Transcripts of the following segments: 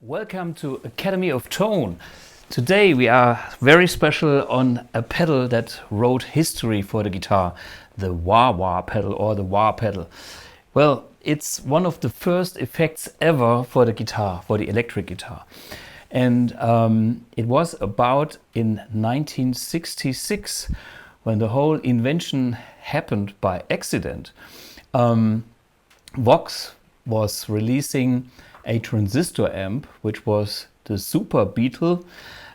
Welcome to Academy of Tone. Today we are very special on a pedal that wrote history for the guitar, the Wah Wah pedal or the Wah pedal. Well, it's one of the first effects ever for the guitar, for the electric guitar. And it was about in 1966 when the whole invention happened by accident. Vox was releasing a transistor amp, which was the Super Beetle.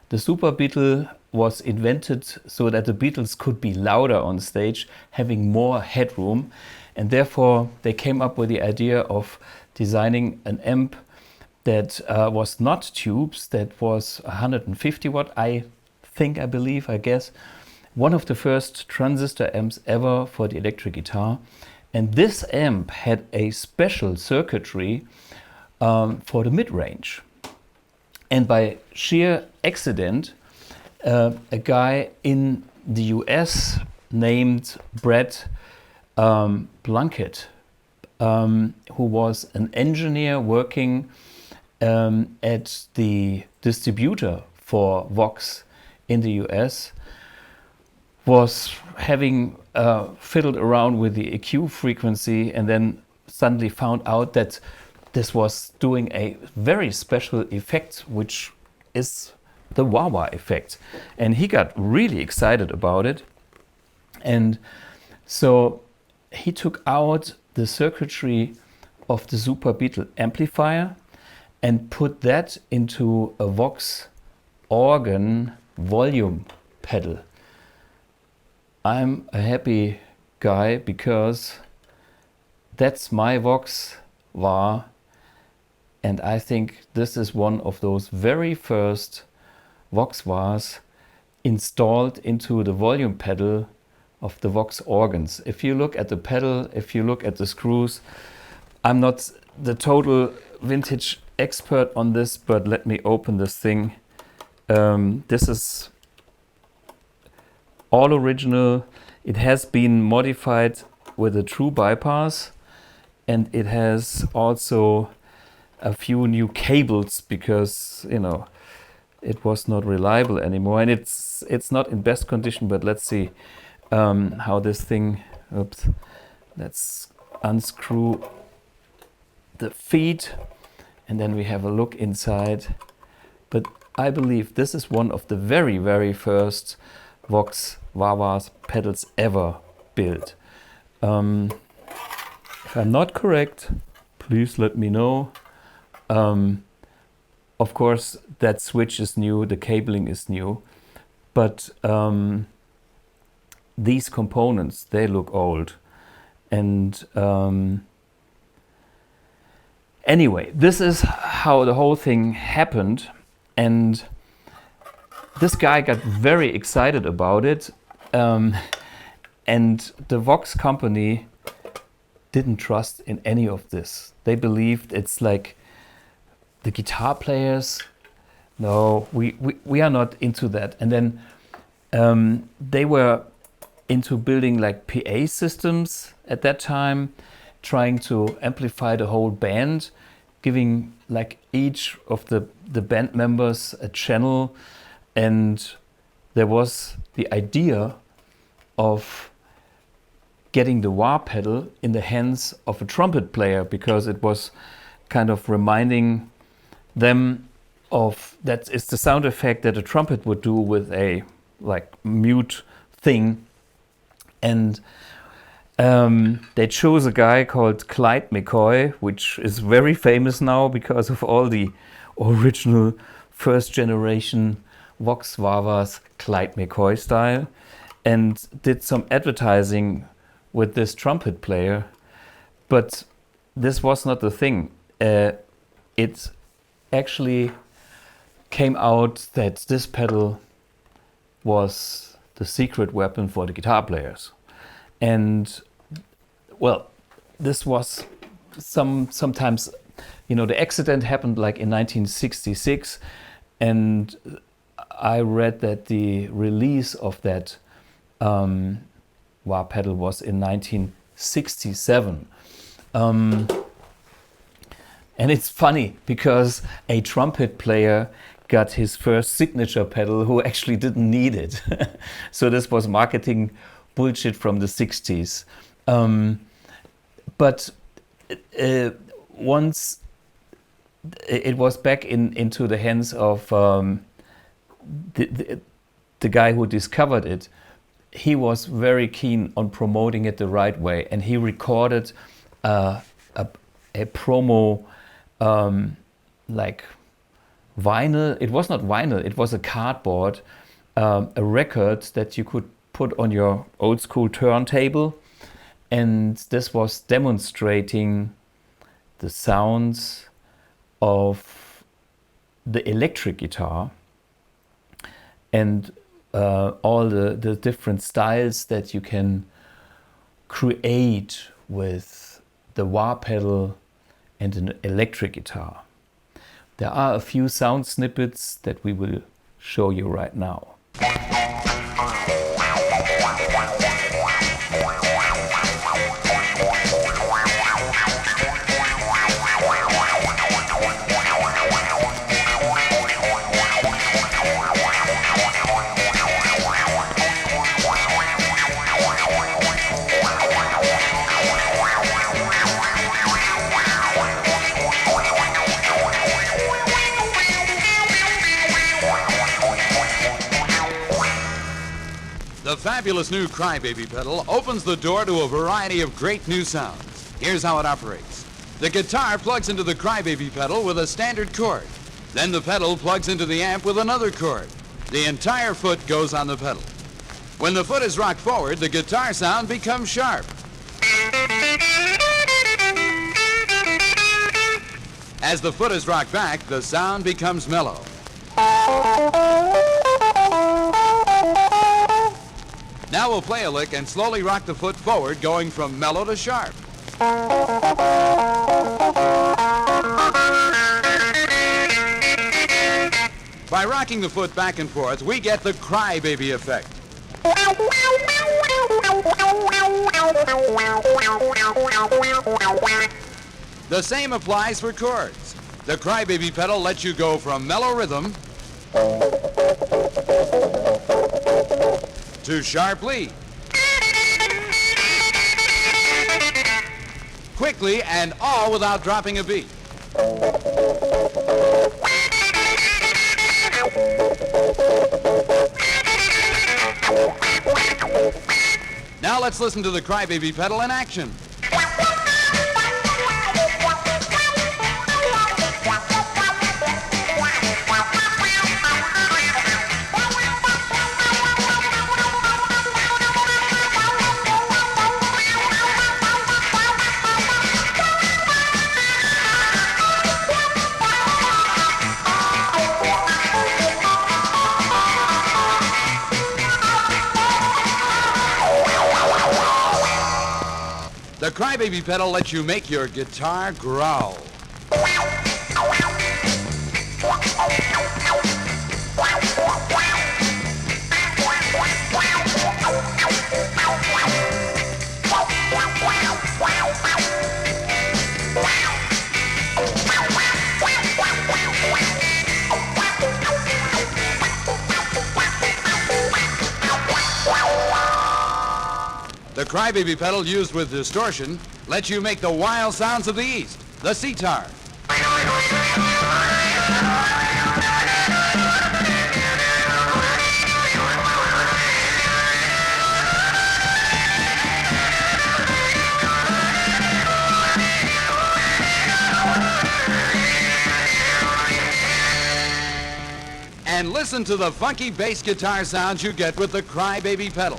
The Super Beetle was invented so that the Beatles could be louder on stage, having more headroom, and therefore they came up with the idea of designing an amp that was not tubes, that was 150 watt, I guess, one of the first transistor amps ever for the electric guitar. And this amp had a special circuitry for the mid-range. And by sheer accident, a guy in the US named Brett Plunkett, who was an engineer working at the distributor for Vox in the US, was having fiddled around with the EQ frequency and then suddenly found out that this was doing a very special effect, which is the Wah Wah effect. And he got really excited about it. And so he took out the circuitry of the Super Beetle amplifier and put that into a Vox organ volume pedal. I'm a happy guy because that's my Vox Wah. And I think this is one of those very first Vox Wahs installed into the volume pedal of the Vox organs. If you look at the pedal, if you look at the screws, I'm not the total vintage expert on this, but let me open this thing. This is all original. It has been modified with a true bypass, and it has also a few new cables because, you know, it was not reliable anymore, and it's not in best condition. But let's see how this thing. Oops, let's unscrew the feet, and then we have a look inside. But I believe this is one of the very, very first Vox Wah Wah pedals ever built. If I'm not correct, please let me know. Of course, that switch is new, the cabling is new, but these components, they look old. And anyway, this is how the whole thing happened. And this guy got very excited about it. And the Vox company didn't trust in any of this. They believed it's like, the guitar players, no, we are not into that. And then they were into building like PA systems at that time, trying to amplify the whole band, giving like each of the band members a channel. And there was the idea of getting the wah pedal in the hands of a trumpet player, because it was kind of reminding them of that is the sound effect that a trumpet would do with a like mute thing. And they chose a guy called Clyde McCoy, which is very famous now because of all the original first generation Vox Wah Wahs, Clyde McCoy style, and did some advertising with this trumpet player. But this was not the thing. It actually came out that this pedal was the secret weapon for the guitar players. And well, this was sometimes, you know, the accident happened like in 1966, and I read that the release of that wah pedal was in 1967. And it's funny because a trumpet player got his first signature pedal who actually didn't need it. So this was marketing bullshit from the 60s. But once it was back into the hands of the guy who discovered it, he was very keen on promoting it the right way, and he recorded a promo like vinyl. It was not vinyl, it was a cardboard, a record that you could put on your old school turntable, and this was demonstrating the sounds of the electric guitar and all the different styles that you can create with the wah pedal and an electric guitar. There are a few sound snippets that we will show you right now. The fabulous new Crybaby pedal opens the door to a variety of great new sounds. Here's how it operates. The guitar plugs into the Crybaby pedal with a standard cord. Then the pedal plugs into the amp with another cord. The entire foot goes on the pedal. When the foot is rocked forward, the guitar sound becomes sharp. As the foot is rocked back, the sound becomes mellow. Now we'll play a lick and slowly rock the foot forward, going from mellow to sharp. By rocking the foot back and forth, we get the Crybaby effect. The same applies for chords. The Crybaby pedal lets you go from mellow rhythm to sharp lead. Quickly, and all without dropping a beat. Now let's listen to the Crybaby pedal in action. The Crybaby pedal lets you make your guitar growl. The Crybaby pedal used with distortion lets you make the wild sounds of the East, the sitar. And listen to the funky bass guitar sounds you get with the Crybaby pedal.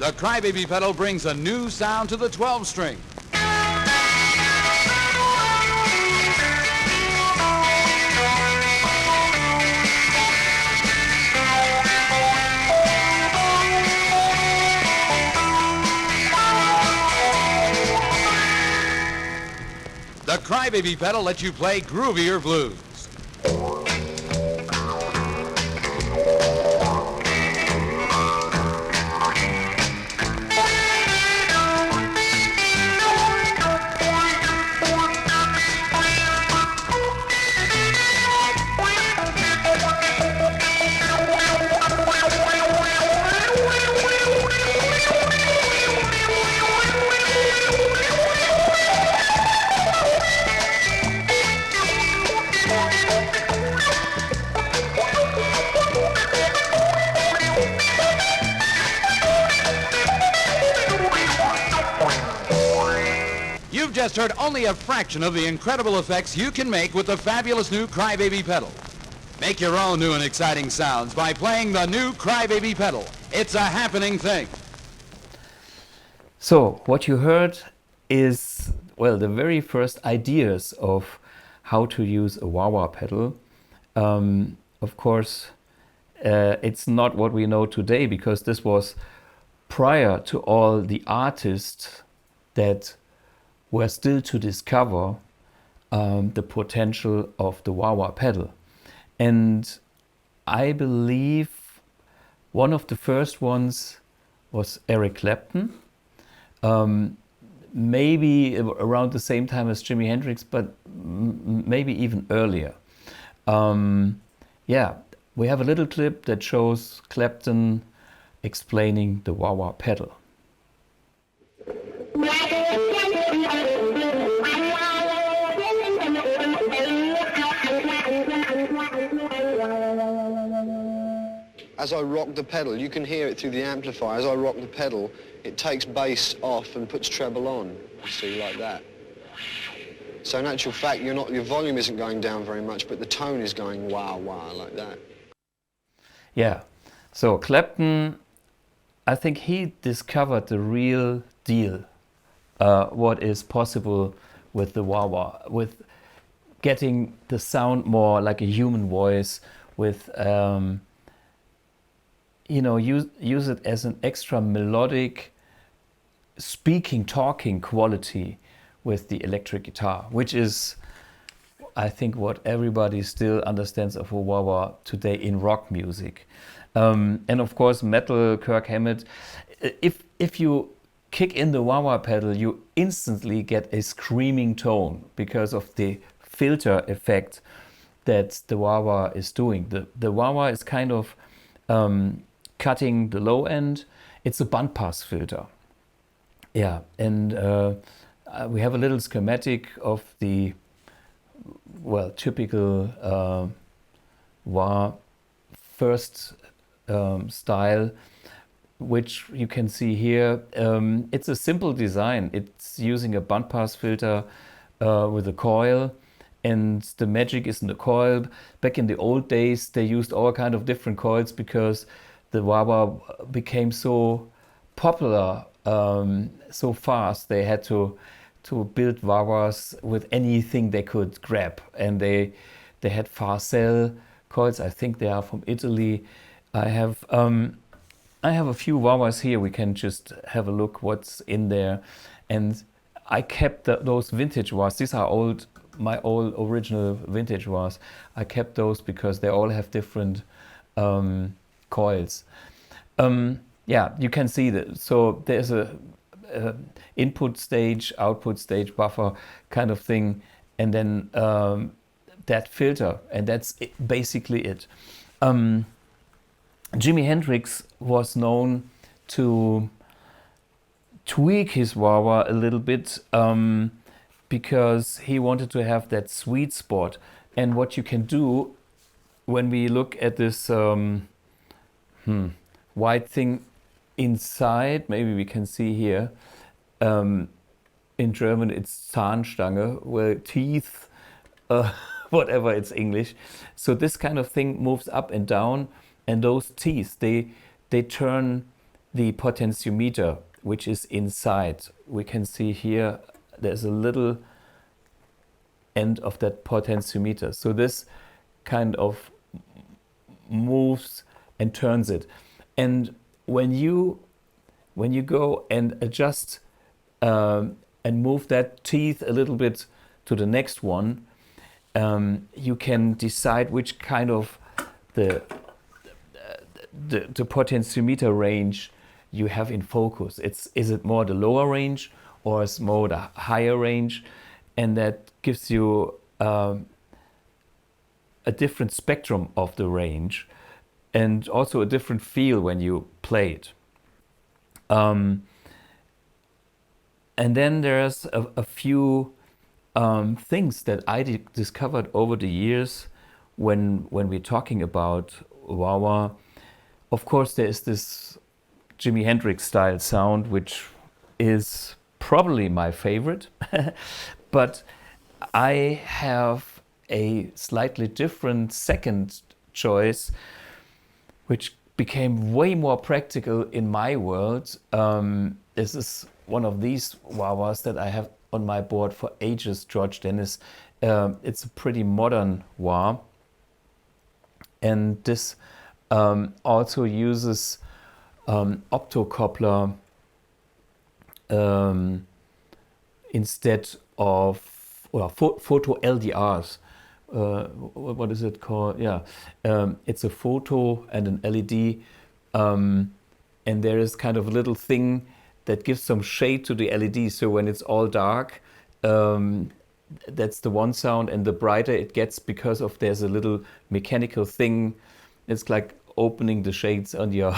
The Crybaby pedal brings a new sound to the 12-string. The Crybaby pedal lets you play groovier blues. You've just heard only a fraction of the incredible effects you can make with the fabulous new Crybaby pedal. Make your own new and exciting sounds by playing the new Crybaby pedal. It's a happening thing. So what you heard is, well, the very first ideas of how to use a wah-wah pedal. Of course, it's not what we know today, because this was prior to all the artists that were still to discover the potential of the wah-wah pedal. And I believe one of the first ones was Eric Clapton, maybe around the same time as Jimi Hendrix, but maybe even earlier. Yeah, we have a little clip that shows Clapton explaining the wah-wah pedal. As I rock the pedal, you can hear it through the amplifier. As I rock the pedal, it takes bass off and puts treble on, see, like that. So in actual fact, your volume isn't going down very much, but the tone is going wah wah like that. Yeah, so Clapton, I think he discovered the real deal, what is possible with the wah-wah, with getting the sound more like a human voice, with use it as an extra melodic speaking, talking quality with the electric guitar, which is, I think, what everybody still understands of a wah-wah today in rock music. And of course, metal, Kirk Hammett. If you kick in the wah-wah pedal, you instantly get a screaming tone because of the filter effect that the wah-wah is doing. The wah-wah is kind of cutting the low end. It's a bandpass filter. Yeah, and we have a little schematic of the, well, typical wah first style, which you can see here. It's a simple design. It's using a bandpass filter with a coil, and the magic is in the coil. Back in the old days, they used all kind of different coils because the wah-wah became so popular so fast. They had to build wah-wahs with anything they could grab, and they had Farcell coils. I think they are from Italy. I have a few wah-wahs here. We can just have a look what's in there, and I kept those vintage wahs. These are my old original vintage wahs. I kept those because they all have different coils. Yeah, you can see that. So there's a input stage, output stage, buffer kind of thing, and then that filter, and that's basically it. Jimi Hendrix was known to tweak his wah-wah a little bit because he wanted to have that sweet spot. And what you can do when we look at this white thing inside, maybe we can see here, in German it's Zahnstange, well, teeth, whatever it's English. So this kind of thing moves up and down, and those teeth, they turn the potentiometer, which is inside. We can see here there's a little end of that potentiometer. So this kind of moves and turns it. And when you go and adjust and move that teeth a little bit to the next one, you can decide which kind of the potentiometer range you have in focus. Is it more the lower range or is more the higher range? And that gives you a different spectrum of the range and also a different feel when you play it. And then there's a few things that I discovered over the years when we're talking about wah-wah. Of course, there is this Jimi Hendrix style sound, which is probably my favorite. But I have a slightly different second choice, which became way more practical in my world. This is one of these wah-wahs that I have on my board for ages, George Dennis. It's a pretty modern wah. And this also uses optocoupler instead of photo LDRs. What is it called? Yeah, it's a photo and an LED, and there is kind of a little thing that gives some shade to the LED. So when it's all dark, that's the one sound, and the brighter it gets because of there's a little mechanical thing. It's like opening the shades on your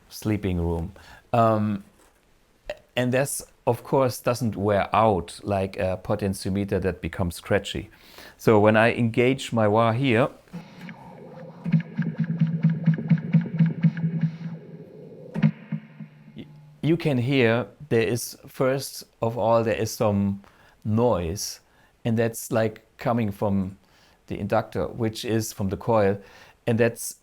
sleeping room. And this, of course, doesn't wear out like a potentiometer that becomes scratchy. So when I engage my wah here, you can hear there is, first of all, there is some noise, and that's like coming from the inductor, which is from the coil, and that's,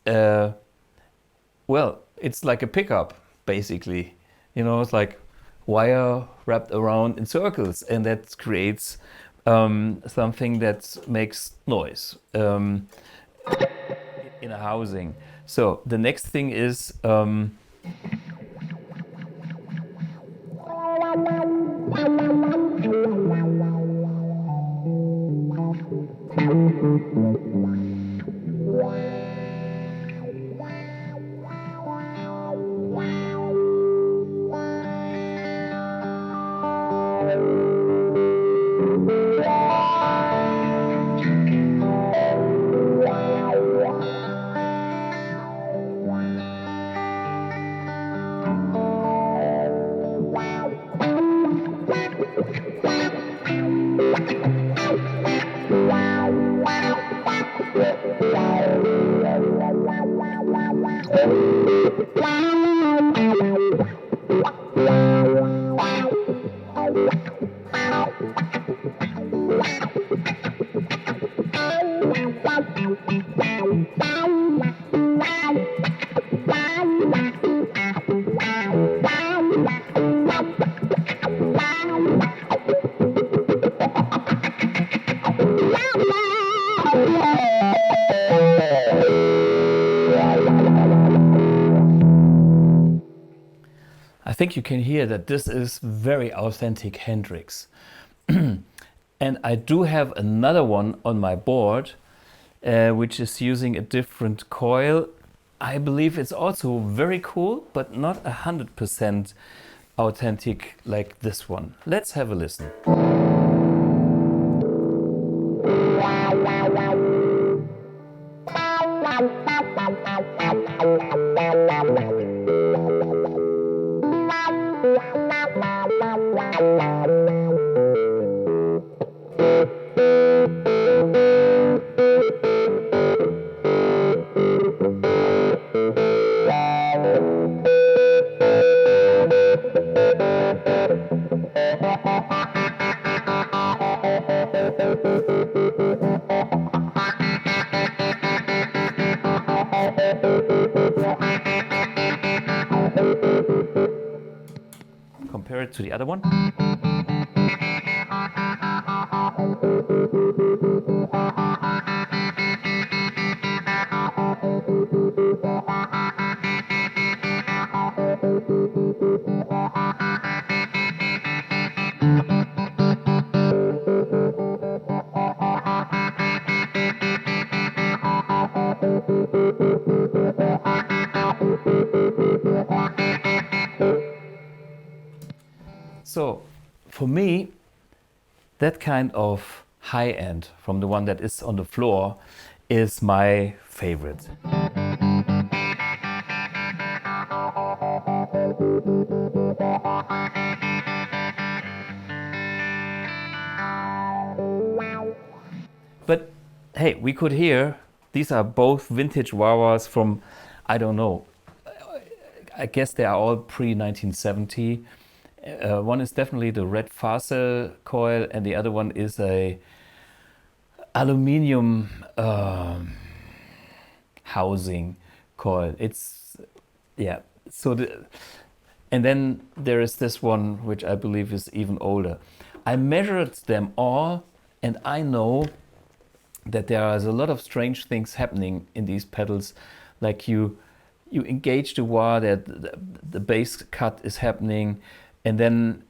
well, it's like a pickup, basically. You know, it's like wire wrapped around in circles, and that creates something that makes noise in a housing. So the next thing is I think you can hear that this is very authentic Hendrix. And I do have another one on my board, which is using a different coil. I believe it's also very cool, but not 100% authentic like this one. Let's have a listen. compare it to the other one. So for me, that kind of high end from the one that is on the floor is my favorite. But hey, we could hear these are both vintage wah-wahs from, I don't know, I guess they are all pre-1970. One is definitely the red Farcel coil, and the other one is a aluminium housing coil. It's, yeah. So and then there is this one, which I believe is even older. I measured them all, and I know that there is a lot of strange things happening in these pedals. Like you engage the wah, that the bass cut is happening, and then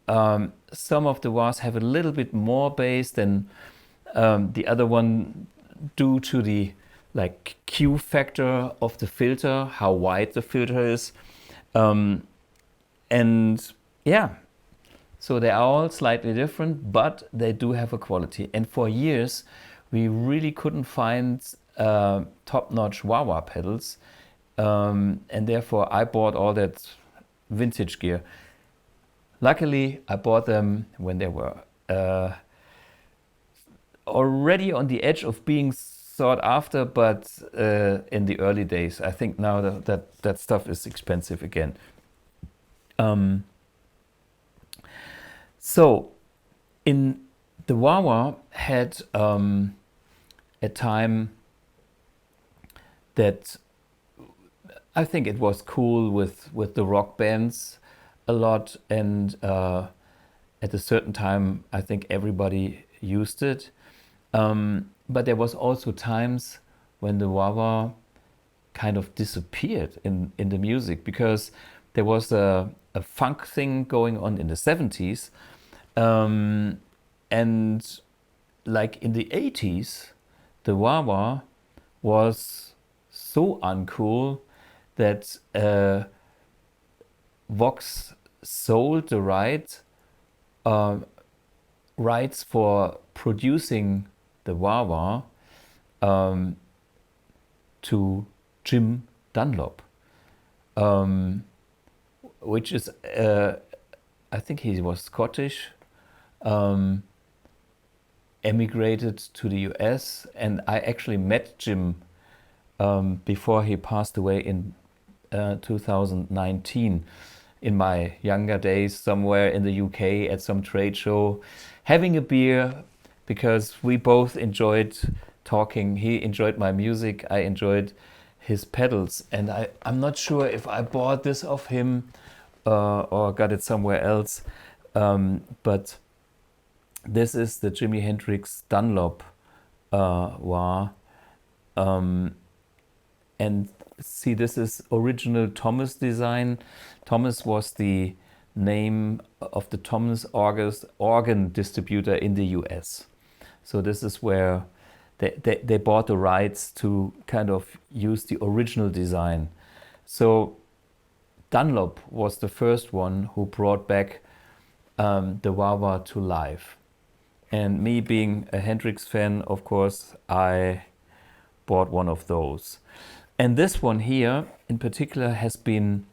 some of the wahs have a little bit more bass than the other one, due to the like Q factor of the filter, how wide the filter is, and yeah, so they are all slightly different, but they do have a quality. And for years we really couldn't find top-notch wah-wah pedals, and therefore I bought all that vintage gear. Luckily, I bought them when they were already on the edge of being sought after, but in the early days. I think now that stuff is expensive again. So, in the wah-wah had a time that I think it was cool with the rock bands a lot, and at a certain time I think everybody used it, but there was also times when the wah-wah kind of disappeared in the music, because there was a funk thing going on in the 70s, and like in the 80s the wah-wah was so uncool that Vox sold the rights for producing the wah-wah to Jim Dunlop, which is, I think he was Scottish, emigrated to the US, and I actually met Jim before he passed away in 2019, in my younger days, somewhere in the UK at some trade show, having a beer, because we both enjoyed talking. He enjoyed my music, I enjoyed his pedals, and I'm not sure if I bought this off him or got it somewhere else, but this is the Jimi Hendrix Dunlop wah, and see, this is original Thomas design. Thomas was the name of the Thomas organ distributor in the US. So this is where they bought the rights to kind of use the original design. So Dunlop was the first one who brought back the wah-wah to life. And me being a Hendrix fan, of course, I bought one of those. And this one here in particular has been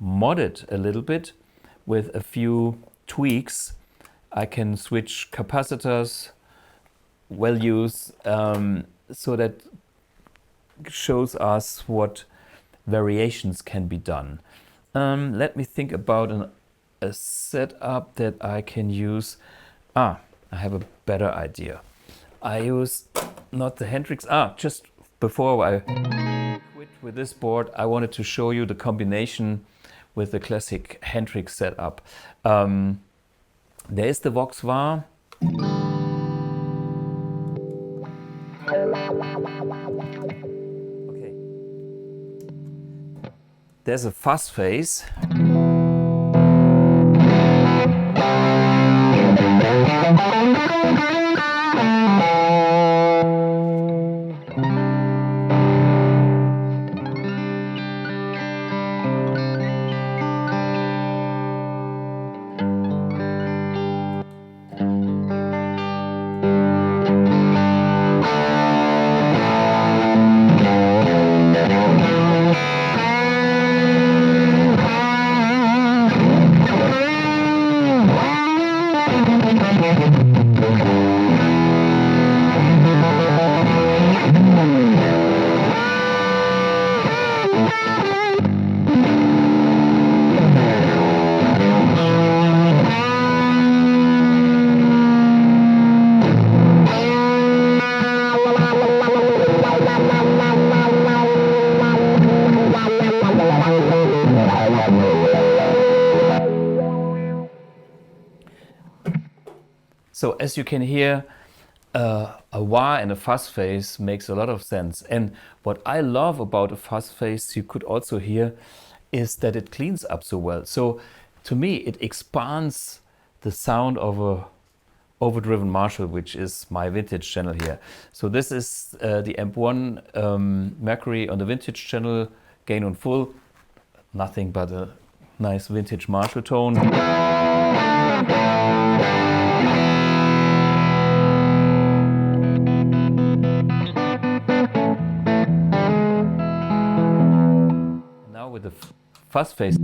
modded a little bit with a few tweaks. I can switch capacitors, values, so that shows us what variations can be done. Let me think about a setup that I can use. I have a better idea. I use not the Hendrix. Just before I quit with this board, I wanted to show you the combination with the classic Hendrix setup. There is the Vox Wah. Okay. There's a fuzz phase. So as you can hear, a wah and a fuzz phase makes a lot of sense. And what I love about a fuzz phase, you could also hear, is that it cleans up so well. So to me, it expands the sound of a overdriven Marshall, which is my vintage channel here. So this is the amp-1 Mercury on the vintage channel, gain on full, nothing but a nice vintage Marshall tone. With the fuzz phase.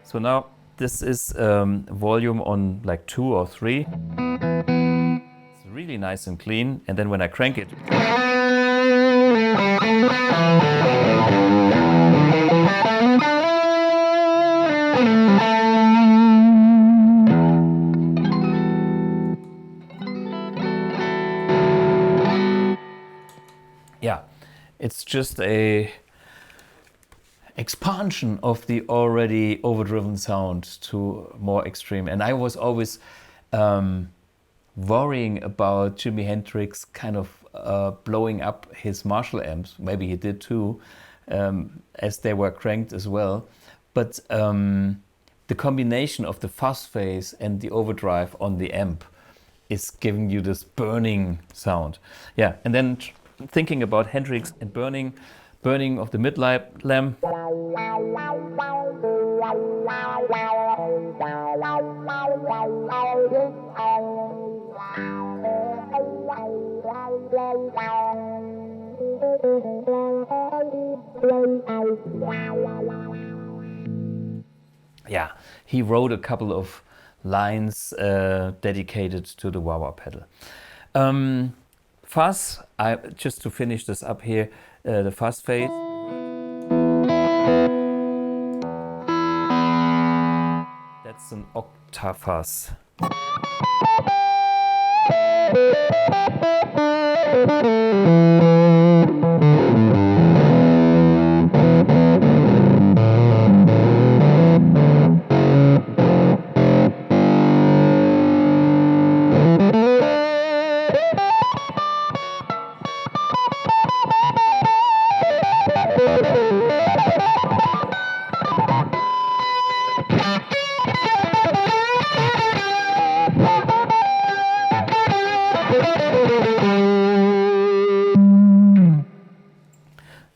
So now this is volume on like 2 or 3. It's really nice and clean. And then when I crank it, yeah, it's just a expansion of the already overdriven sound to more extreme. And I was always worrying about Jimi Hendrix kind of blowing up his Marshall amps. Maybe he did too, as they were cranked as well. But the combination of the fuzz phase and the overdrive on the amp is giving you this burning sound. Yeah, and then thinking about Hendrix and burning of the mid-lamp. Yeah, he wrote a couple of lines dedicated to the wah-wah pedal. Fuzz, just to finish this up here, the fuzz phase. That's an octave fuzz.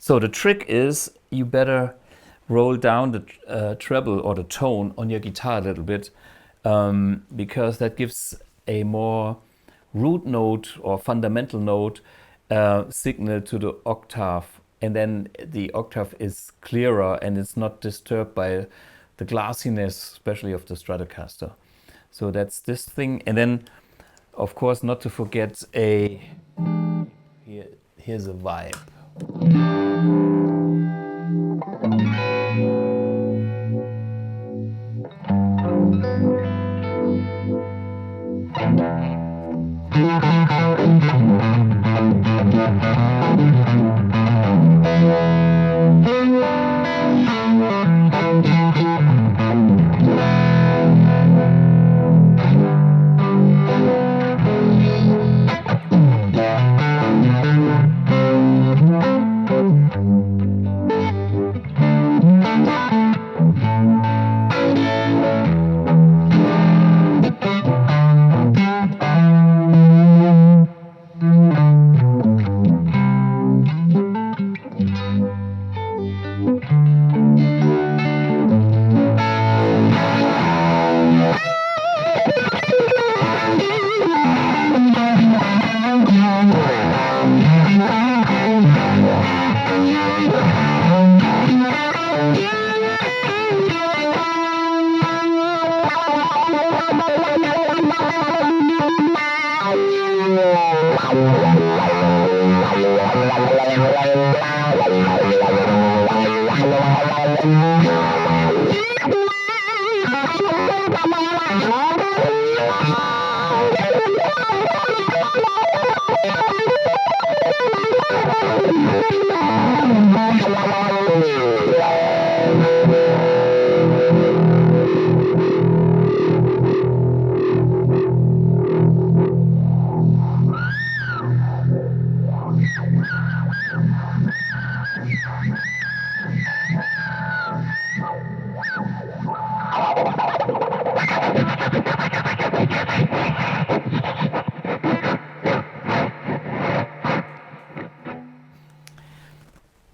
So the trick is you better roll down the treble or the tone on your guitar a little bit, because that gives a more root note or fundamental note signal to the octave, and then the octave is clearer and it's not disturbed by the glassiness, especially of the Stratocaster. So that's this thing. And then, of course, not to forget here's a vibe.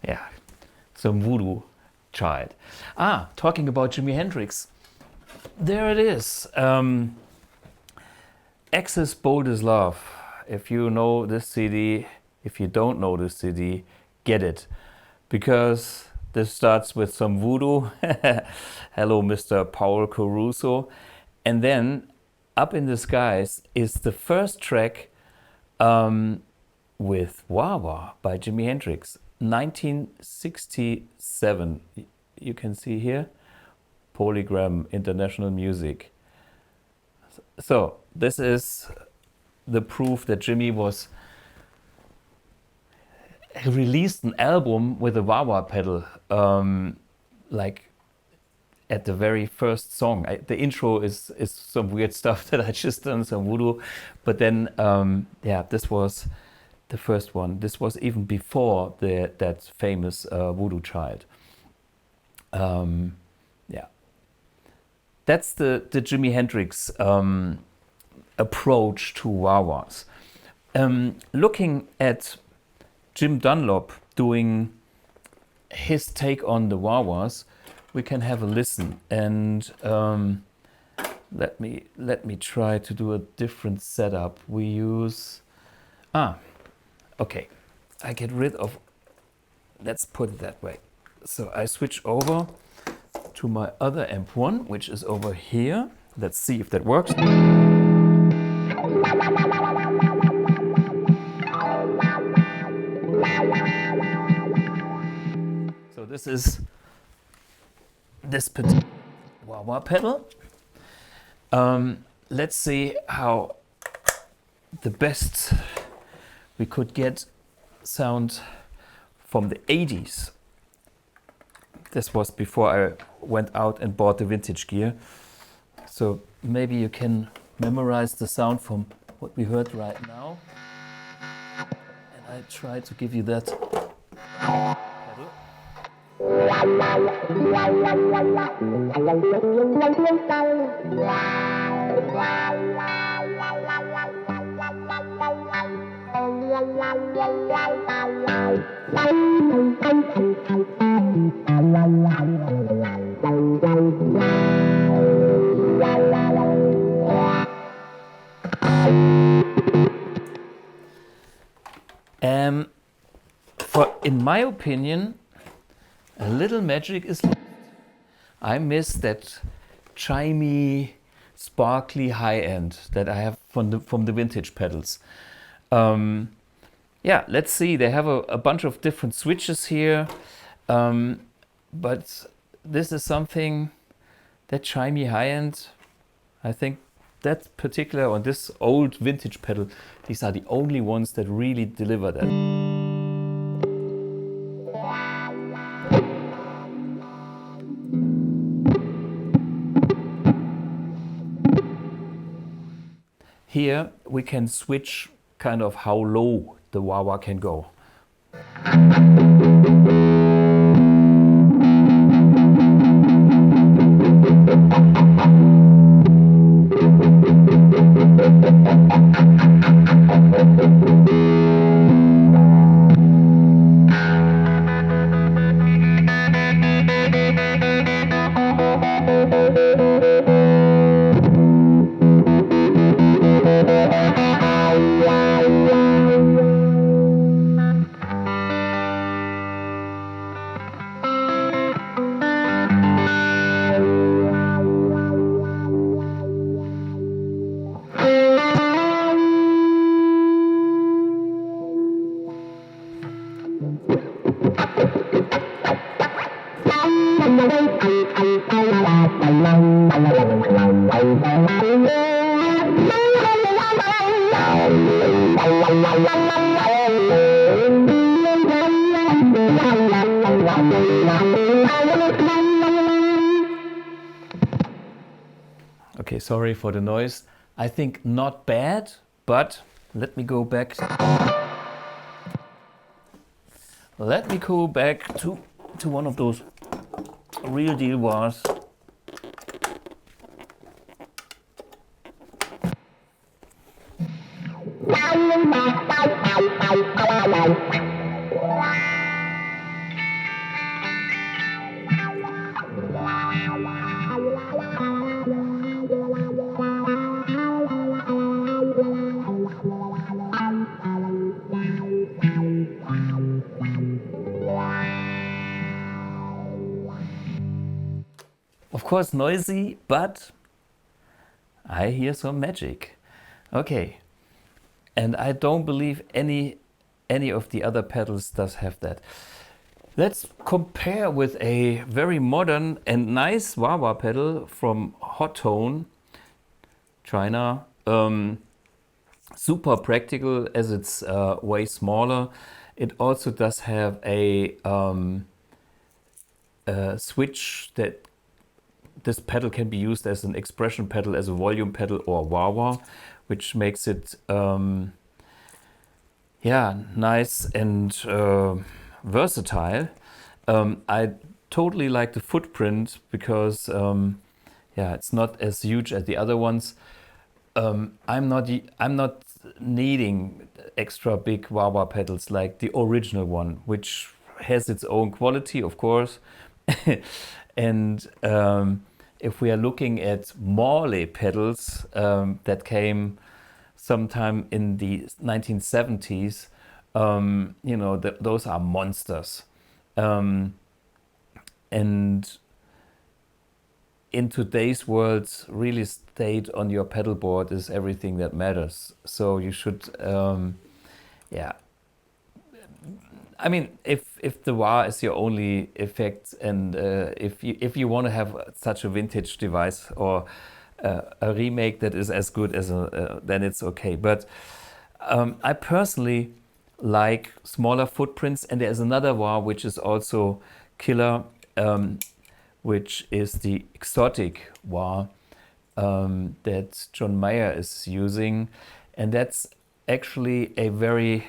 Yeah, some Voodoo Child. Ah, talking about Jimi Hendrix. There it is. Axis Bold as Love. If you know this CD, if you don't know this CD, get it. Because this starts with some voodoo. Hello, Mr. Paul Caruso. And then Up in the Skies is the first track with Wah Wah by Jimi Hendrix. 1967. You can see here. Polygram International Music. So this is the proof that Jimi was released an album with a wah wah pedal, like at the very first song. The intro is some weird stuff that I just done, some voodoo, but then yeah, this was the first one. This was even before that famous Voodoo Child. Yeah, that's the Jimi Hendrix approach to wah-wahs. Looking at Jim Dunlop doing his take on the wah-wahs, we can have a listen. And let me try to do a different setup. We use okay. I get rid of. Let's put it that way. So I switch over to my other amp one, which is over here. Let's see if that works. So this is this particular wah-wah pedal. Let's see how the best we could get sound from the 80s. This was before I went out and bought the vintage gear. So maybe you can memorize the sound from what we heard right now. And I try to give you that pedal. In my opinion, a little magic is lost. I miss that chimey, sparkly high end that I have from the vintage pedals. Yeah, let's see. They have a bunch of different switches here, but this is something that chimey high end. I think that particular on this old vintage pedal, these are the only ones that really deliver that. Here we can switch kind of how low the wah-wah can go. Okay, sorry for the noise. I think not bad, but let me go back. Let me go back to one of those real deal wahs. Of course noisy, but I hear some magic. Okay, and I don't believe any of the other pedals does have that. Let's compare with a very modern and nice wah-wah pedal from Hotone, China. Super practical as it's way smaller. It also does have a switch that this pedal can be used as an expression pedal, as a volume pedal, or wah-wah, which makes it yeah, nice and versatile. I totally like the footprint because yeah, it's not as huge as the other ones. I'm not needing extra big wah-wah pedals like the original one, which has its own quality, of course. And if we are looking at Morley pedals that came sometime in the 1970s, you know, those are monsters. And in today's world, really state on your pedal board is everything that matters. So you should, yeah. I mean, if the wah is your only effect, and if you want to have such a vintage device or a remake that is as good as then it's okay. But I personally like smaller footprints, and there's another wah which is also killer, which is the exotic wah that John Mayer is using, and that's actually a very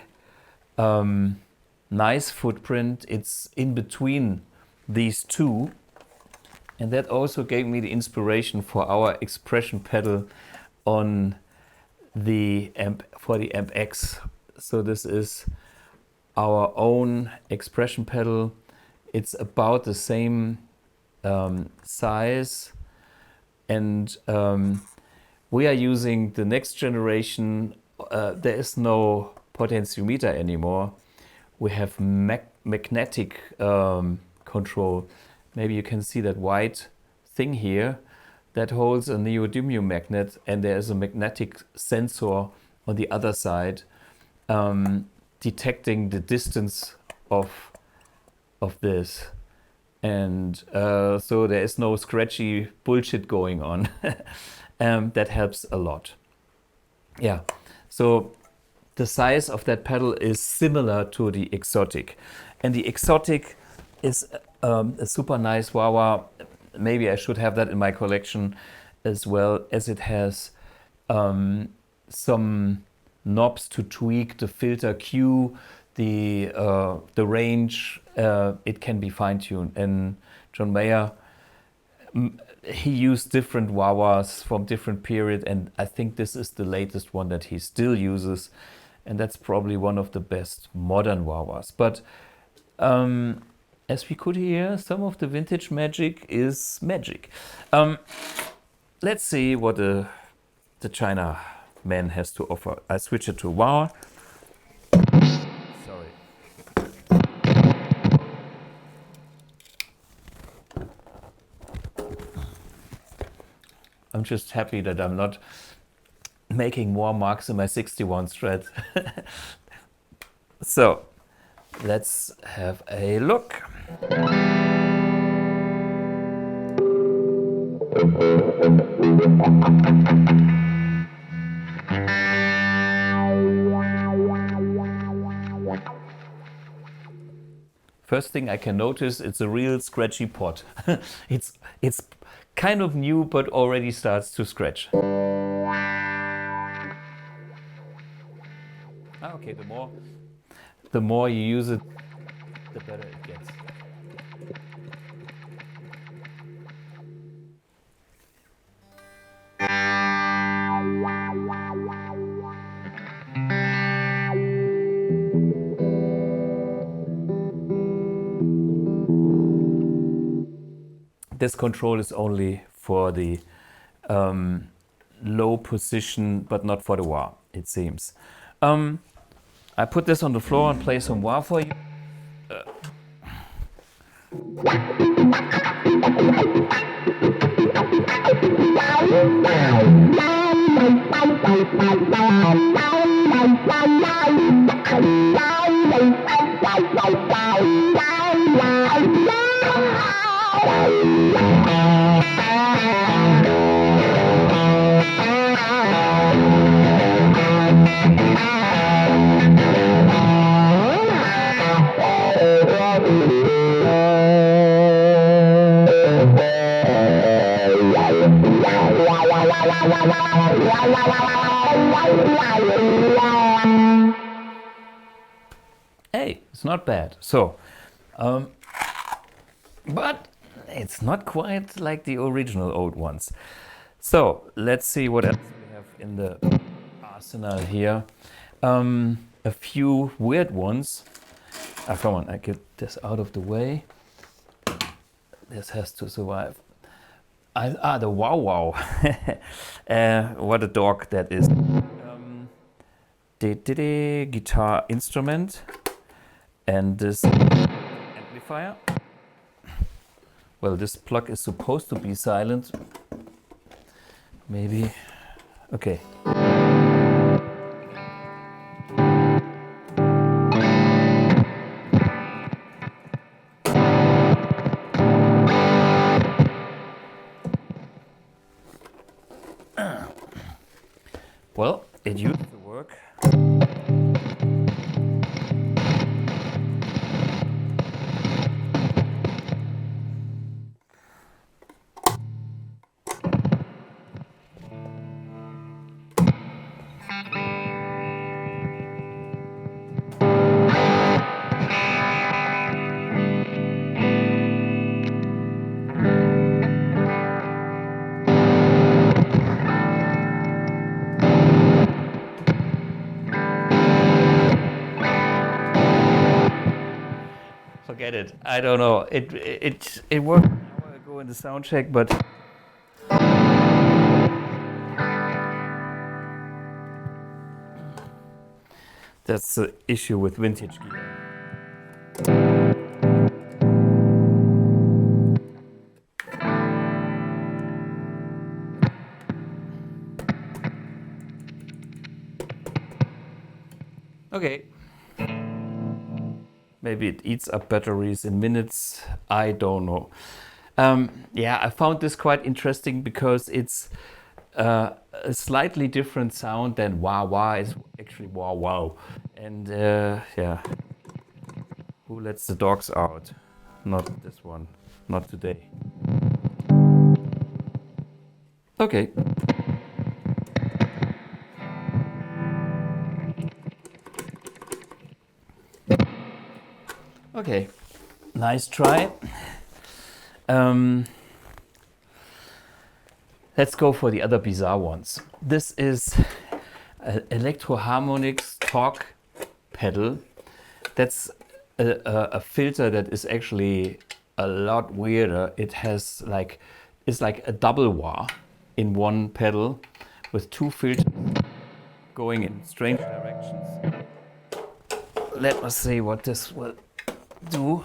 nice footprint. It's in between these two, and that also gave me the inspiration for our expression pedal on the amp, for the Amp X. So this is our own expression pedal. It's about the same size, and we are using the next generation. There is no potentiometer anymore. We have magnetic control. Maybe you can see that white thing here that holds a neodymium magnet, and there is a magnetic sensor on the other side detecting the distance of this. And so there is no scratchy bullshit going on. That helps a lot. Yeah, so the size of that pedal is similar to the exotic. And the exotic is a super nice wah-wah. Maybe I should have that in my collection, as well as it has some knobs to tweak the filter Q, the range. It can be fine-tuned. And John Mayer, he used different wah-wahs from different period, and I think this is the latest one that he still uses, and that's probably one of the best modern wah-wahs. But as we could hear, some of the vintage magic is magic. Let's see what the China man has to offer. I switch it to wah. Sorry. I'm just happy that I'm not making more marks in my 61 Strat. So let's have a look. First thing I can notice, it's a real scratchy pot. it's kind of new, but already starts to scratch. Okay, the more you use it, the better it gets. This control is only for the low position, but not for the wah, it seems. I put this on the floor and play some wah for you. Hey, it's not bad. So, but it's not quite like the original old ones. So let's see what else we have in the arsenal here. A few weird ones. Come on, I get this out of the way. This has to survive. The Wow Wow. What a dog that is. Guitar instrument and this amplifier. Well, this plug is supposed to be silent. Maybe. Okay. Well, it used to work. Forget it. I don't know. It worked an hour ago in the sound check, but that's the issue with vintage gear. Okay. Maybe it eats up batteries in minutes. I don't know. Yeah, I found this quite interesting because it's a slightly different sound than wah wah. It's actually wow wow. And yeah, who lets the dogs out? Not this one. Not today. Okay. Okay, nice try. Let's go for the other bizarre ones. This is Electro-Harmonix talk pedal. That's a filter that is actually a lot weirder. It has it's like a double wah in one pedal with two filters going in strange directions. Let us see what this will do.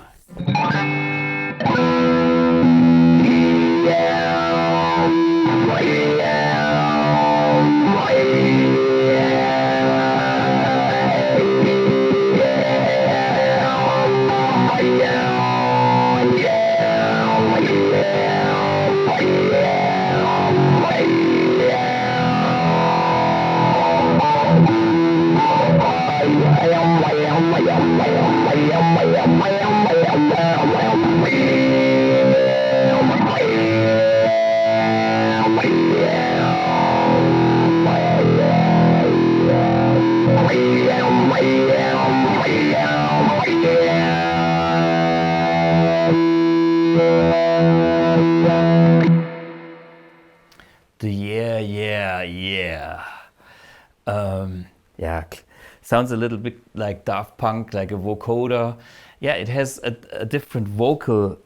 Yeah, sounds a little bit like Daft Punk, like a vocoder. Yeah, it has a different vocal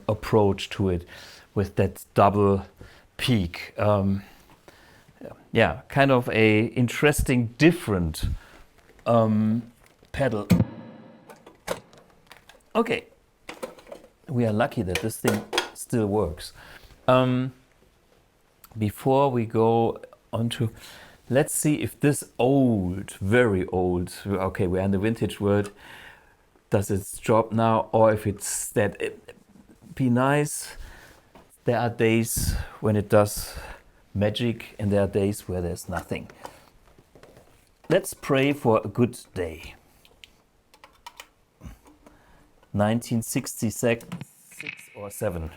approach to it with that double peak. Yeah, kind of a interesting, different pedal. Okay, we are lucky that this thing still works. Before we go on to, let's see if this old, very old, okay, we're in the vintage world, does its job now, or if it's that it be nice. There are days when it does magic, and there are days where there's nothing. Let's pray for a good day. 1966 or 7.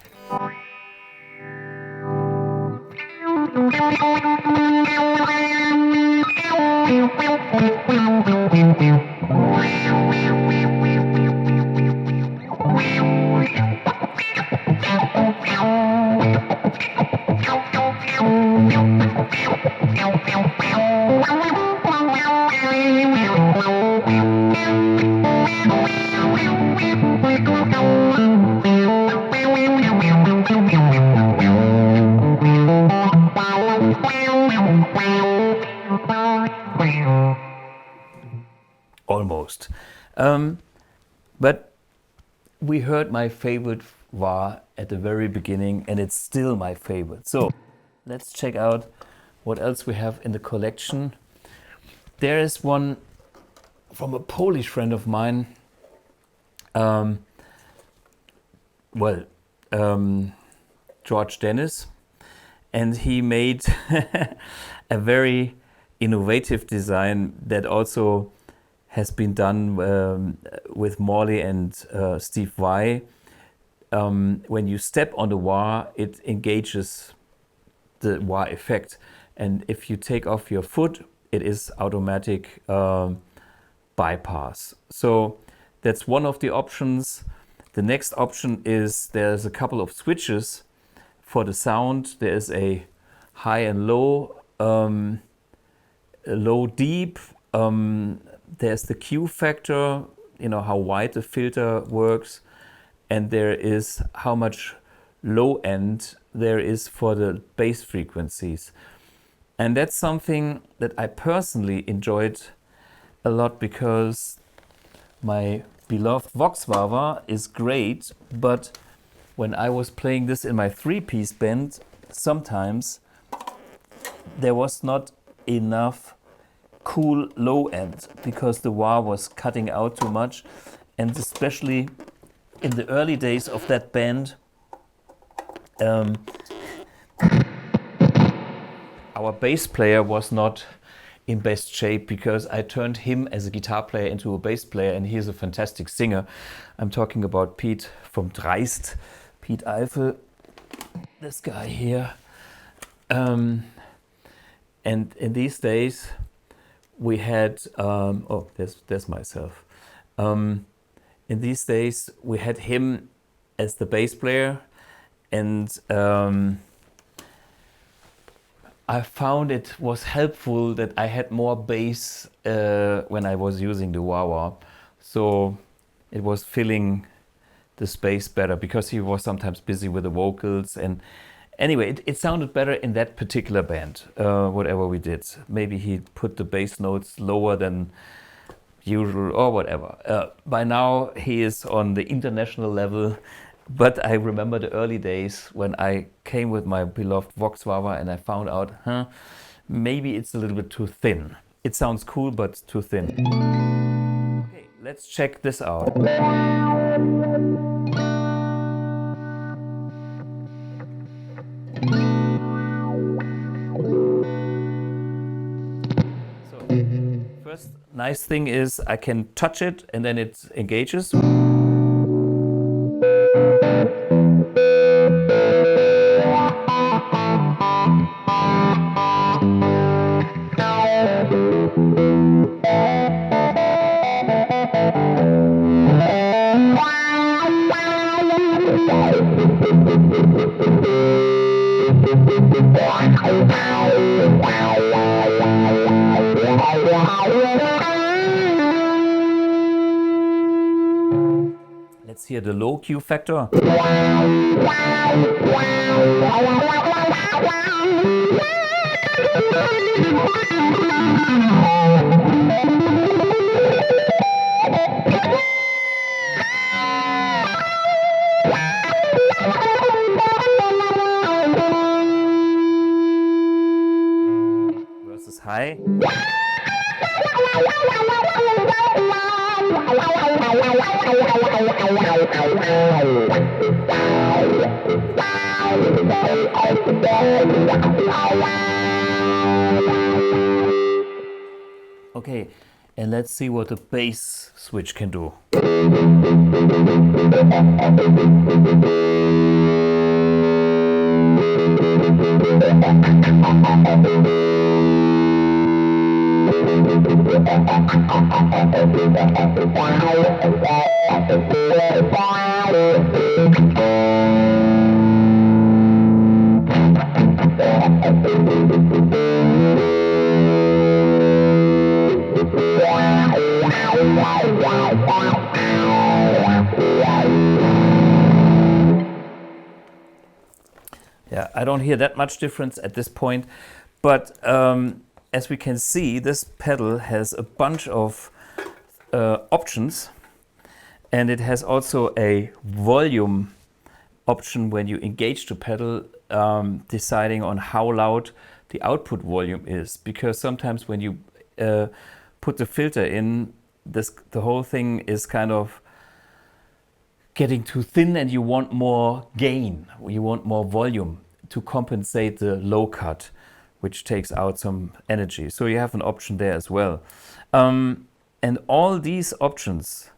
Almost. But we heard my favorite Wah at the very beginning, and it's still my favorite. So let's check out what else we have in the collection. There is one from a Polish friend of mine. George Dennis, and he made a very innovative design that also has been done with Morley and Steve Vai. When you step on the wah, it engages the wah effect, and if you take off your foot, it is automatic bypass. So that's one of the options. The next option is there's a couple of switches for the sound. There is a high and low, low deep. There's the Q factor, you know, how wide the filter works. And there is how much low end there is for the bass frequencies. And that's something that I personally enjoyed a lot, because my beloved Vox Wah is great, but when I was playing this in my 3-piece band, sometimes there was not enough cool low end because the wah was cutting out too much. And especially in the early days of that band, our bass player was not in best shape, because I turned him as a guitar player into a bass player, and he's a fantastic singer. I'm talking about Pete from Dreist, Pete Eifel, this guy here. And in these days we had, oh, there's myself. In these days we had him as the bass player, and I found it was helpful that I had more bass when I was using the wah-wah. So it was filling the space better, because he was sometimes busy with the vocals. And anyway, it sounded better in that particular band, whatever we did. Maybe he put the bass notes lower than usual or whatever. By now he is on the international level. But I remember the early days when I came with my beloved Vox Wah and I found out, maybe it's a little bit too thin. It sounds cool, but too thin. Okay, let's check this out. So, first nice thing is I can touch it and then it engages. Let's hear the low Q factor. Versus high. Okay, and let's see what the bass switch can do. Yeah, I don't hear that much difference at this point, but as we can see, this pedal has a bunch of options, and it has also a volume option when you engage the pedal, deciding on how loud the output volume is, because sometimes when you put the filter in, the whole thing is kind of getting too thin and you want more gain, you want more volume to compensate the low cut, which takes out some energy. So you have an option there as well. And all these options,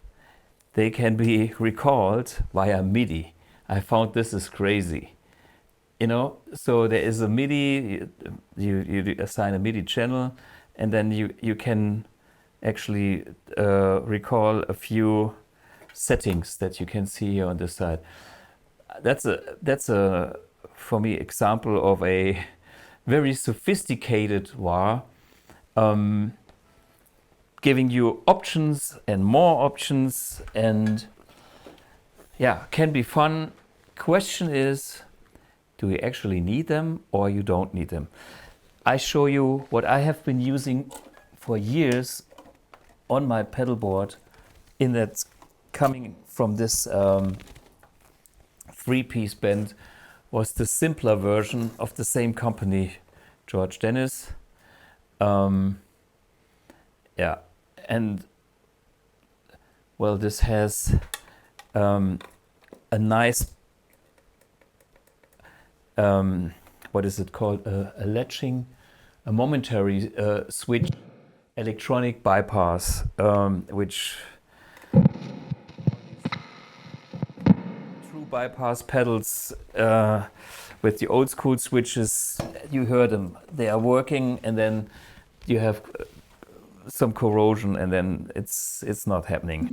they can be recalled via MIDI. I found this is crazy. You know, so there is a MIDI, you assign a MIDI channel, and then you can actually recall a few settings that you can see here on this side. That's a for me example of a very sophisticated wah, giving you options and more options, and yeah, can be fun. Question is, do you actually need them or you don't need them? I show you what I have been using for years on my pedal board, in that coming from this three-piece band was the simpler version of the same company, George Dennis. Yeah, and well, this has a nice what is it called? A latching, a momentary switch, electronic bypass, which true bypass pedals with the old school switches, you hear them, they are working, and then you have some corrosion, and then it's not happening.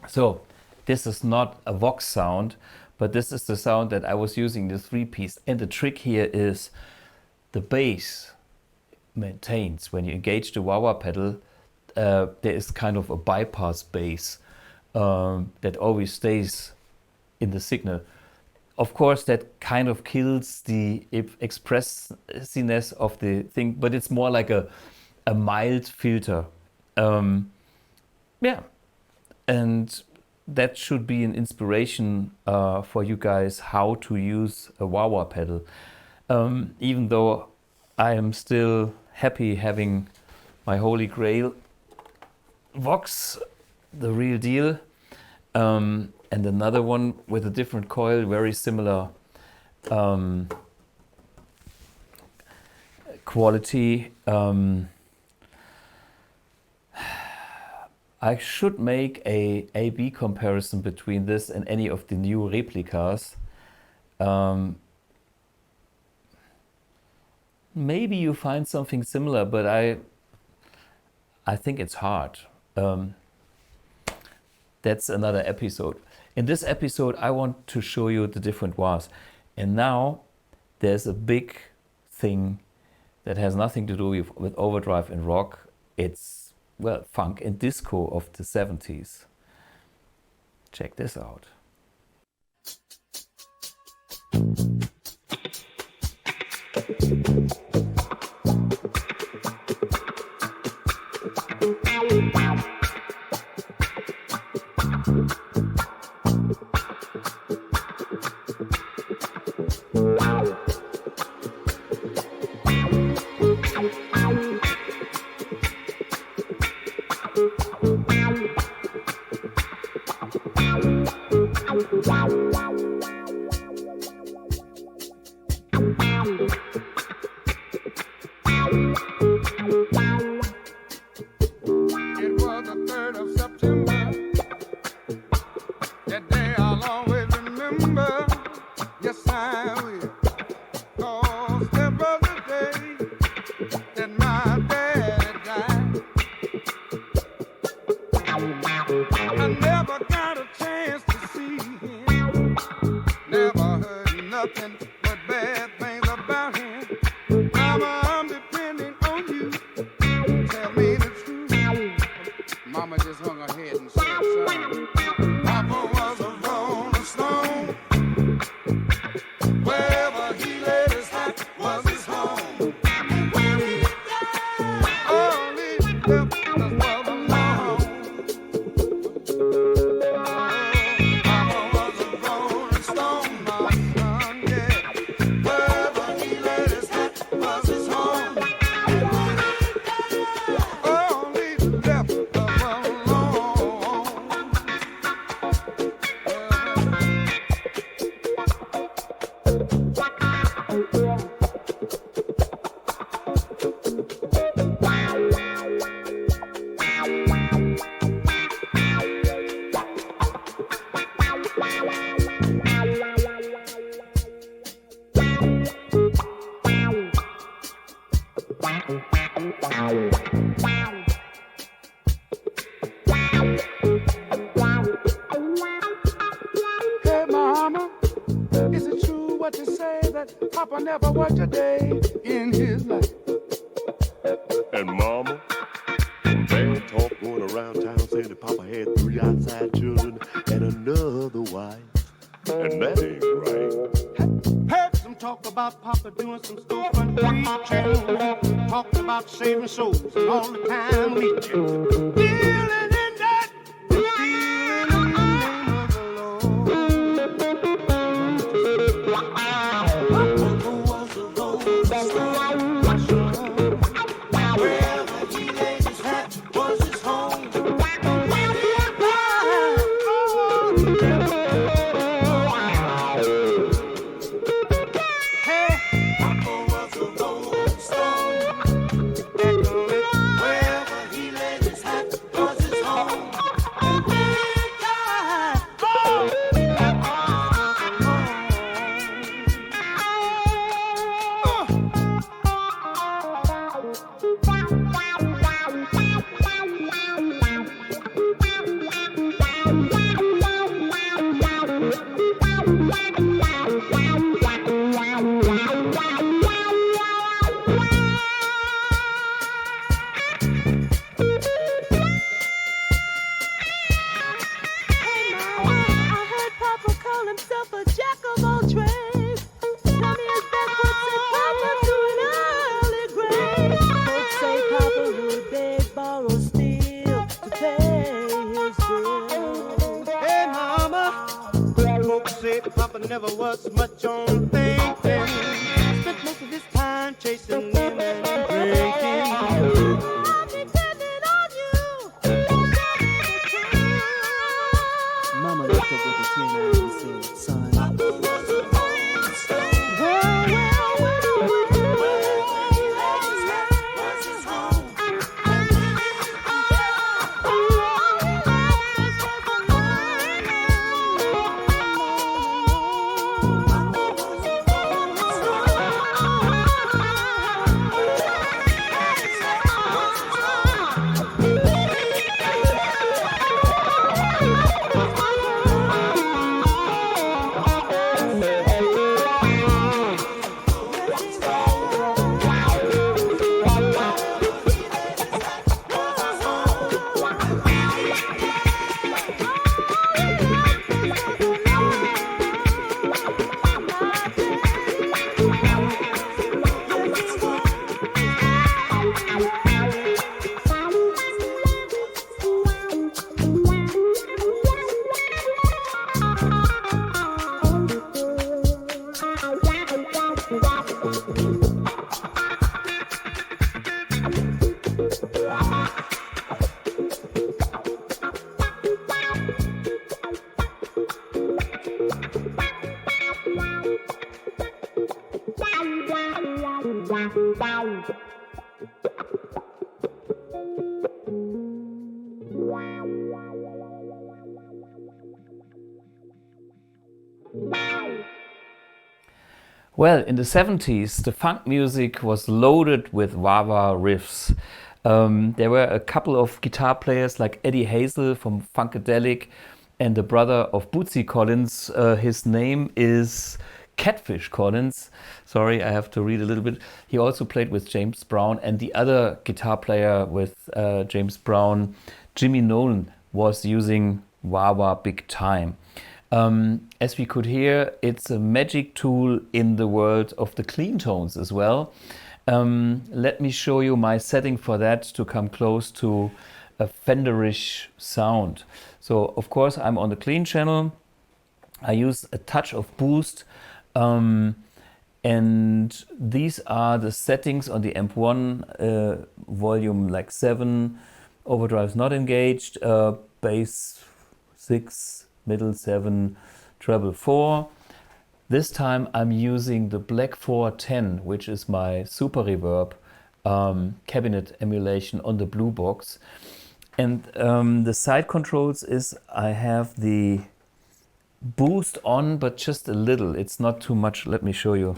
So this is not a Vox sound, but this is the sound that I was using, the three-piece. And the trick here is the bass maintains. When you engage the wah-wah pedal, there is kind of a bypass bass that always stays in the signal. Of course, that kind of kills the expressiveness of the thing, but it's more like a mild filter. Yeah. And that should be an inspiration for you guys how to use a wah-wah pedal. Even though I am still happy having my holy grail Vox, the real deal, and another one with a different coil, very similar quality. I should make a A/B comparison between this and any of the new replicas. Maybe you find something similar, but I think it's hard. That's another episode. In this episode, I want to show you the different wahs. And now there's a big thing that has nothing to do with overdrive and rock. It's, well, funk and disco of the 70s. Check this out. Saving souls and all the time leeching. Feeling in that, feeling in the name of the Lord. Papa was a rolling stone. Wherever he laid his hat was his home. Papa never was much on thinking. Spent most of his time chasing women. mama looked up with a tear in her eye and said, son, Well, in the 70s, the funk music was loaded with wah-wah riffs. There were a couple of guitar players like Eddie Hazel from Funkadelic and the brother of Bootsy Collins. His name is Catfish Collins. Sorry, I have to read a little bit. He also played with James Brown, and the other guitar player with James Brown, Jimmy Nolan, was using wah-wah big time. As we could hear, it's a magic tool in the world of the clean tones as well. Let me show you my setting for that to come close to a Fender-ish sound. So of course I'm on the clean channel. I use a touch of boost, and these are the settings on the amp1, volume like 7, overdrive is not engaged, bass 6, middle 7, treble 4. This time I'm using the Black 410, which is my super reverb cabinet emulation on the Blue Box. And the side controls is I have the boost on, but just a little. It's not too much. Let me show you.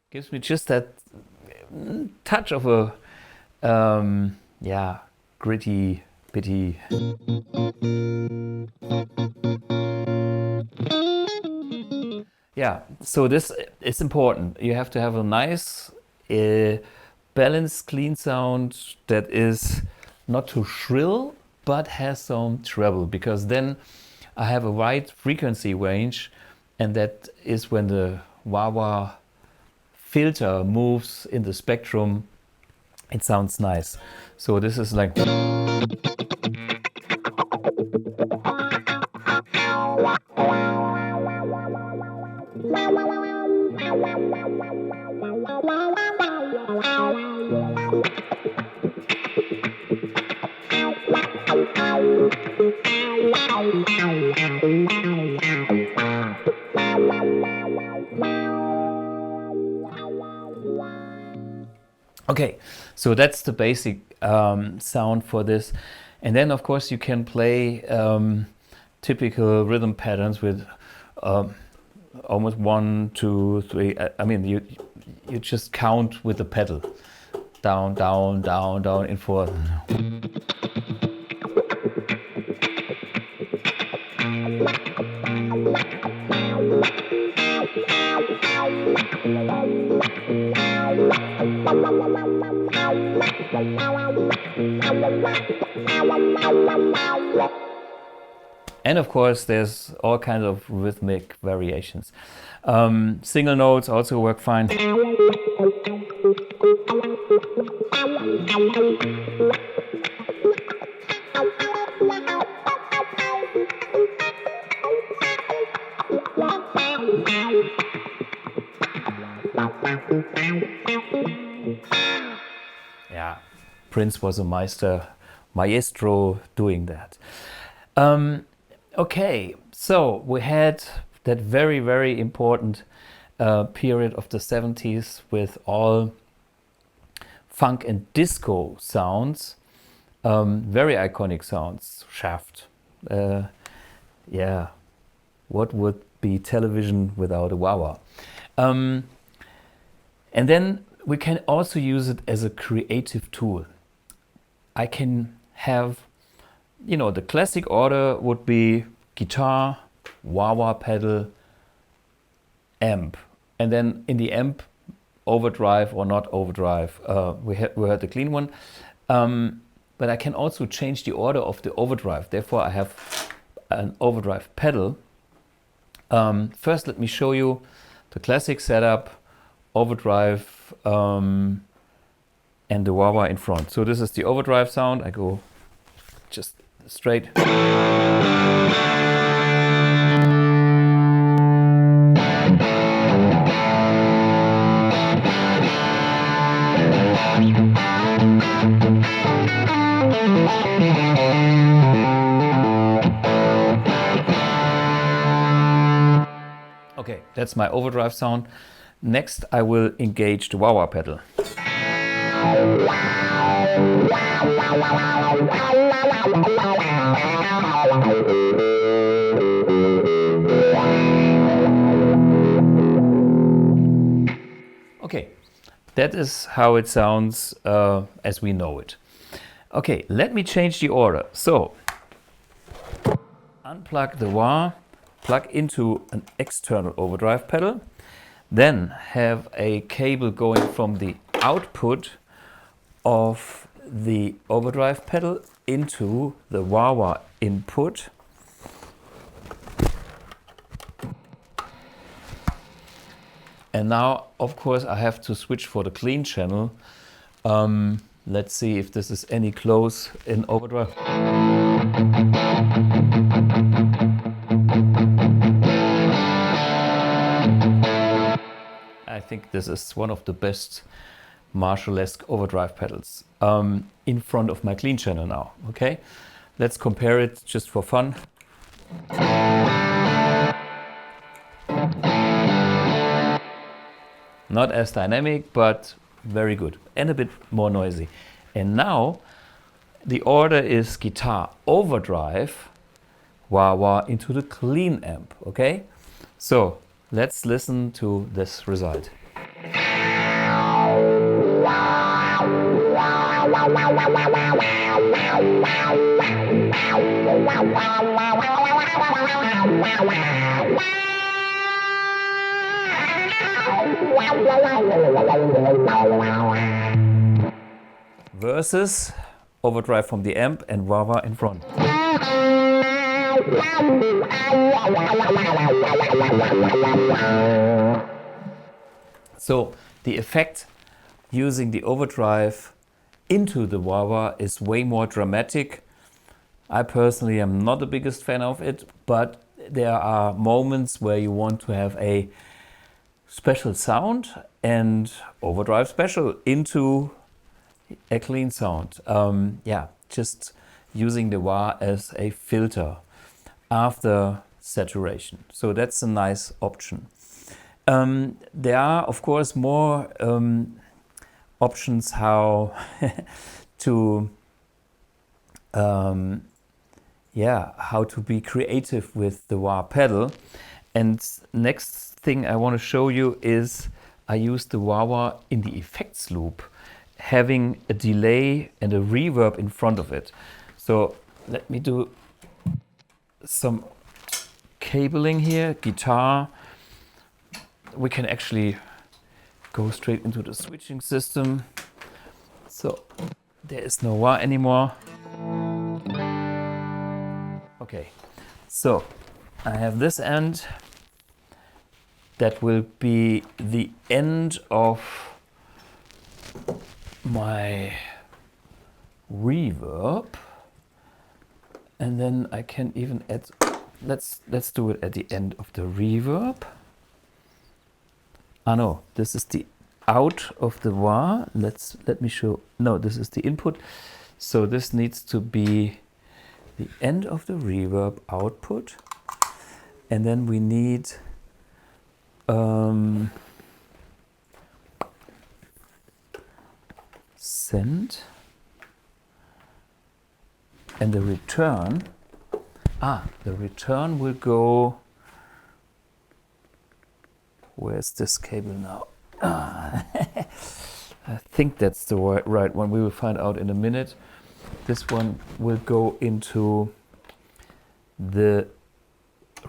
Gives me just that touch of a yeah, gritty, bitty. Yeah, so this is important. You have to have a nice balanced clean sound that is not too shrill but has some treble, because then I have a wide frequency range, and that is when the wah-wah filter moves in the spectrum. It sounds nice. So this is like okay, so that's the basic sound for this. And then of course you can play typical rhythm patterns with almost 1, 2, 3. I mean, you just count with the pedal. Down, down, down, down, and forth. And of course, there's all kinds of rhythmic variations. Single notes also work fine. Yeah, Prince was a master maestro doing that. Okay, so we had that very, very important period of the 70s with all funk and disco sounds, very iconic sounds. Shaft, yeah, what would be television without a wah-wah? And then we can also use it as a creative tool. I can have, you know, the classic order would be guitar, wah-wah pedal, amp, and then in the amp, overdrive or not overdrive. We heard the clean one, but I can also change the order of the overdrive. Therefore, I have an overdrive pedal. First, let me show you the classic setup, overdrive, and the wah-wah in front. So this is the overdrive sound. I go just straight. Okay, that's my overdrive sound. Next, I will engage the wah-wah pedal. Okay, that is how it sounds as we know it. Okay, let me change the order. So, unplug the wah, plug into an external overdrive pedal, then have a cable going from the output of the overdrive pedal into the wah-wah input. And now, of course, I have to switch for the clean channel. Let's see if this is any close in overdrive. I think this is one of the best Marshall-esque overdrive pedals in front of my clean channel now. Okay, let's compare it just for fun. Not as dynamic, but very good and a bit more noisy. And now the order is guitar overdrive, wah-wah into the clean amp. Okay, so let's listen to this result. Versus overdrive from the amp and wah-wah in front. So the effect using the overdrive into the wah-wah is way more dramatic. I personally am not the biggest fan of it, but there are moments where you want to have a special sound and overdrive special into a clean sound. Yeah, just using the wah as a filter after saturation. So that's a nice option. There are, of course, more options how to how to be creative with the wah pedal. And next thing I want to show you is I use the wah-wah in the effects loop, having a delay and a reverb in front of it. So let me do some cabling here, guitar. We can actually go straight into the switching system. So there is no wah anymore. Okay, so I have this end. That will be the end of my reverb. And then I can even add, let's do it at the end of the reverb. Ah no, this is the out of the wah. Let me show, no, this is the input. So this needs to be the end of the reverb output. And then we need send, and the return. The return will go. Where's this cable now? I think that's the right one. We will find out in a minute. This one will go into the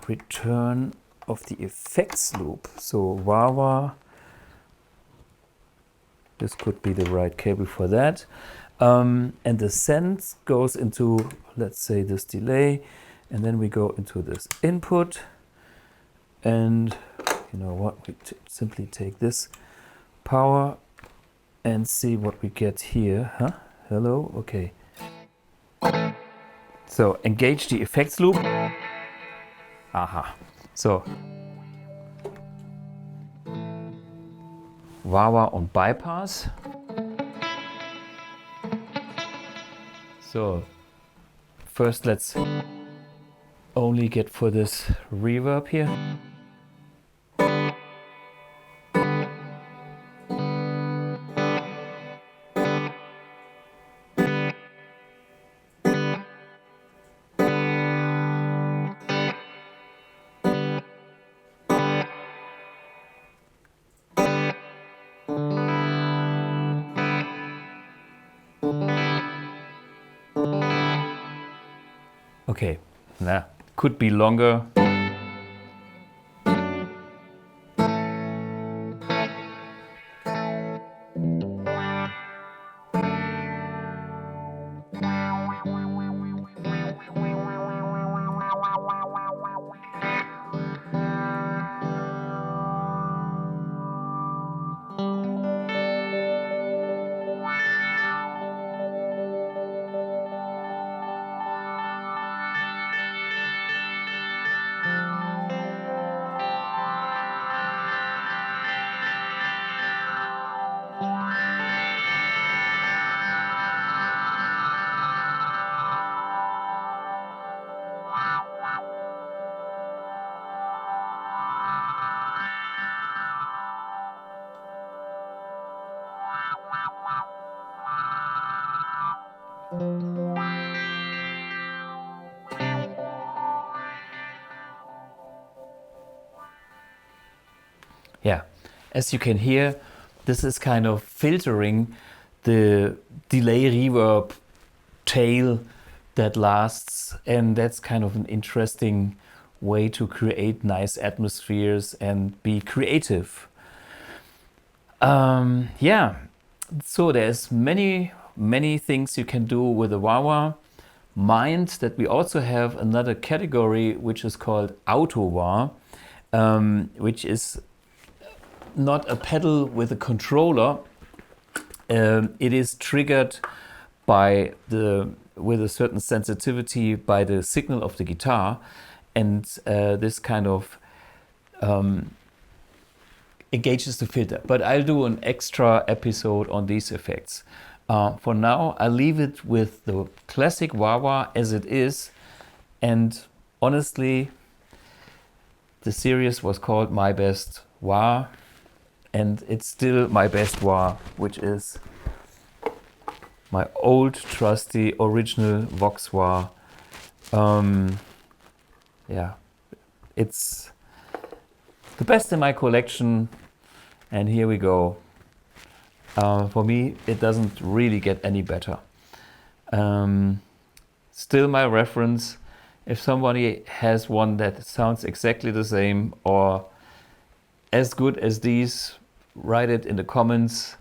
return of the effects loop. So Wah Wah. This could be the right cable for that. And the send goes into, let's say, this delay. And then we go into this input. And you know what? We simply take this power and see what we get here. Huh? Hello? Okay. So engage the effects loop. Aha. So Wah Wah on bypass. So first let's only get for this reverb here. Okay, nah, could be longer. Yeah, as you can hear, this is kind of filtering the delay reverb tail that lasts, and that's kind of an interesting way to create nice atmospheres and be creative. Yeah, so there's many things you can do with the Wah Wah. Mind that we also have another category which is called auto wah, which is not a pedal with a controller. It is triggered by with a certain sensitivity by the signal of the guitar, and this kind of engages the filter. But I'll do an extra episode on these effects. For now, I'll leave it with the classic Wah Wah as it is, and honestly, the series was called My Best Wah, and it's still my best wah, which is my old trusty original Vox Wah. Yeah, it's the best in my collection, and here we go. For me, it doesn't really get any better. Still my reference. If somebody has one that sounds exactly the same or as good as these, write it in the comments,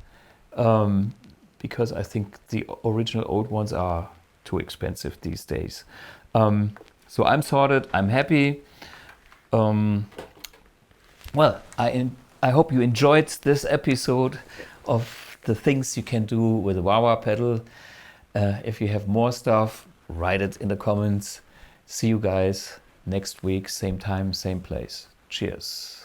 because I think the original old ones are too expensive these days. So I'm sorted, I'm happy. Well, I hope you enjoyed this episode of the things you can do with a Wah Wah pedal. If you have more stuff, write it in the comments. See you guys next week, same time, same place. Cheers.